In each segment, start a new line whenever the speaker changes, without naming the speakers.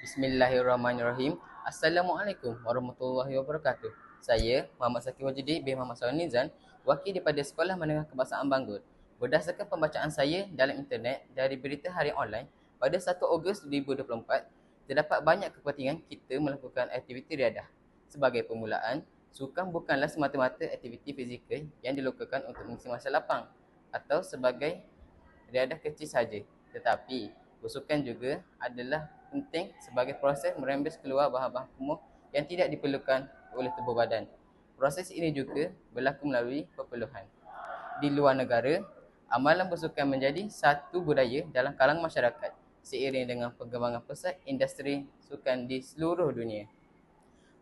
Bismillahirrahmanirrahim. Assalamualaikum warahmatullahi wabarakatuh. Saya Muhammad Saki Wajidi bin Muhammad Sawan Nizan, wakil daripada Sekolah Menengah Kebangsaan Banggul. Berdasarkan pembacaan saya dalam internet dari berita harian online, pada 1 Ogos 2024, terdapat banyak kepentingan kita melakukan aktiviti riadah. Sebagai permulaan, sukan bukanlah semata-mata aktiviti fizikal yang dilakukan untuk mengisi masa lapang atau sebagai riadah kecil saja, tetapi bersukan juga adalah penting sebagai proses merembes keluar bahan-bahan kumuh yang tidak diperlukan oleh tubuh badan. Proses ini juga berlaku melalui perpeluhan. Di luar negara, amalan bersukan menjadi satu budaya dalam kalangan masyarakat seiring dengan perkembangan pesat industri sukan di seluruh dunia.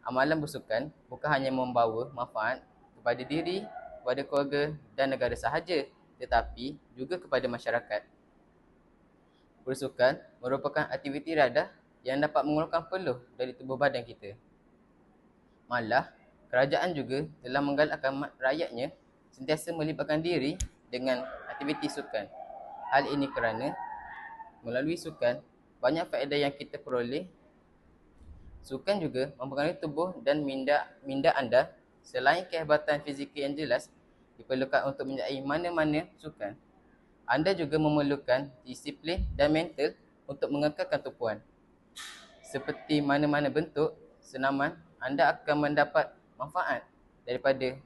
Amalan bersukan bukan hanya membawa manfaat kepada diri, kepada keluarga dan negara sahaja, tetapi juga kepada masyarakat. Bersukan merupakan aktiviti riadah yang dapat mengeluarkan peluh dari tubuh badan kita. Malah, kerajaan juga telah menggalakkan rakyatnya sentiasa melibatkan diri dengan aktiviti sukan. Hal ini kerana melalui sukan, banyak faedah yang kita peroleh. Sukan juga mempengaruhi tubuh dan minda anda. Selain kehebatan fizikal yang jelas diperlukan untuk menyertai mana-mana sukan, anda juga memerlukan disiplin dan mental untuk mengekalkan tumpuan. Seperti mana-mana bentuk senaman, anda akan mendapat manfaat daripada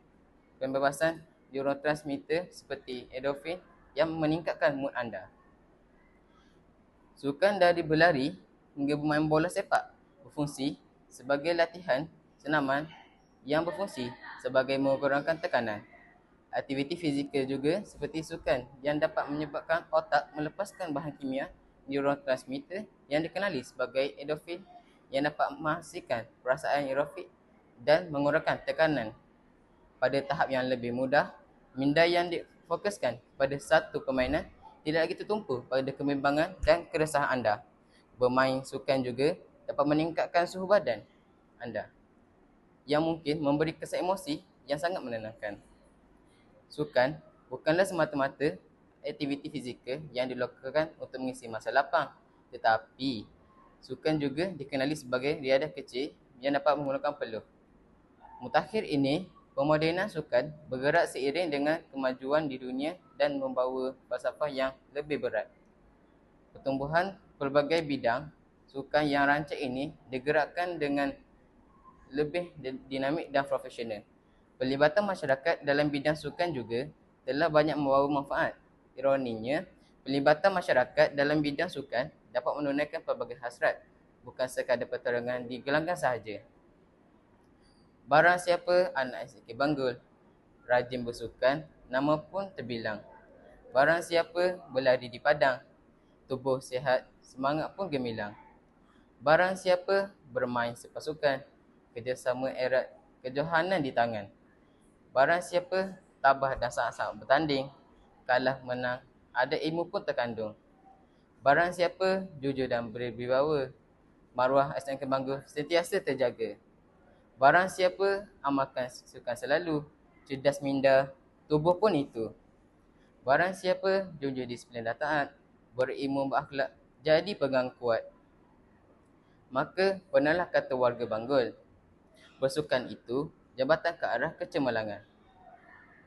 pembebasan neurotransmitter seperti endorfin yang meningkatkan mood anda. Sukan dari berlari hingga bermain bola sepak berfungsi sebagai latihan senaman yang berfungsi sebagai mengurangkan tekanan. Aktiviti fizikal juga seperti sukan yang dapat menyebabkan otak melepaskan bahan kimia neurotransmitter yang dikenali sebagai endorfin yang dapat menghasilkan perasaan euforic dan mengurangkan tekanan. Pada tahap yang lebih mudah, minda yang difokuskan pada satu permainan tidak lagi tertumpu pada kebimbangan dan keresahan anda. Bermain sukan juga dapat meningkatkan suhu badan anda yang mungkin memberi kesan emosi yang sangat menenangkan. Sukan bukanlah semata-mata aktiviti fizikal yang dilakukan untuk mengisi masa lapang, tetapi sukan juga dikenali sebagai riadah kecil yang dapat menggunakan peluh. Mutakhir ini, pemodenan sukan bergerak seiring dengan kemajuan di dunia dan membawa falsafah yang lebih berat. Pertumbuhan pelbagai bidang sukan yang rancak ini digerakkan dengan lebih dinamik dan profesional. Pelibatan masyarakat dalam bidang sukan juga telah banyak membawa manfaat. Ironinya, pelibatan masyarakat dalam bidang sukan dapat menunaikan pelbagai hasrat, bukan sekadar pertarungan di gelanggang sahaja. Barang siapa anak SK Banggul rajin bersukan, nama pun terbilang. Barang siapa berlari di padang, tubuh sihat, semangat pun gemilang. Barang siapa bermain sepasukan, kerjasama erat kejohanan di tangan. Barang siapa tabah dan sangat-sangat bertanding, kalah menang ada ilmu pun terkandung. Barang siapa jujur dan berwibawa, maruah SMK Banggul sentiasa terjaga. Barang siapa amalkan sukan selalu, cerdas minda, tubuh pun itu. Barang siapa jujur disiplin dan taat, berilmu berakhlak, jadi pegang kuat. Maka pernahlah kata warga Banggul, bersukan itu jambatan ke arah kecemerlangan.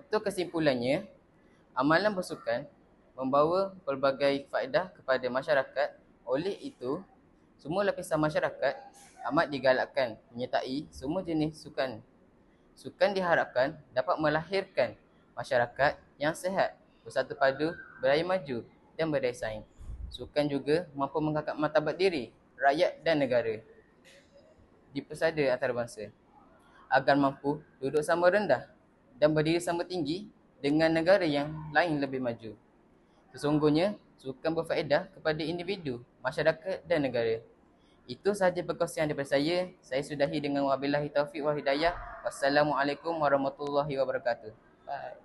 Untuk kesimpulannya, amalan bersukan membawa pelbagai faedah kepada masyarakat. Oleh itu, semua lapisan masyarakat amat digalakkan menyertai semua jenis sukan. Sukan diharapkan dapat melahirkan masyarakat yang sihat, bersatu padu, berdaya maju dan berdaya saing. Sukan juga mampu mengangkat martabat diri, rakyat dan negara di persada antarabangsa agar mampu duduk sama rendah dan berdiri sama tinggi dengan negara yang lain lebih maju. Sesungguhnya, sukan berfaedah kepada individu, masyarakat dan negara. Itu sahaja perkongsian daripada saya. Saya sudahi dengan wabillahi taufiq wal hidayah. Wassalamualaikum warahmatullahi wabarakatuh. Bye.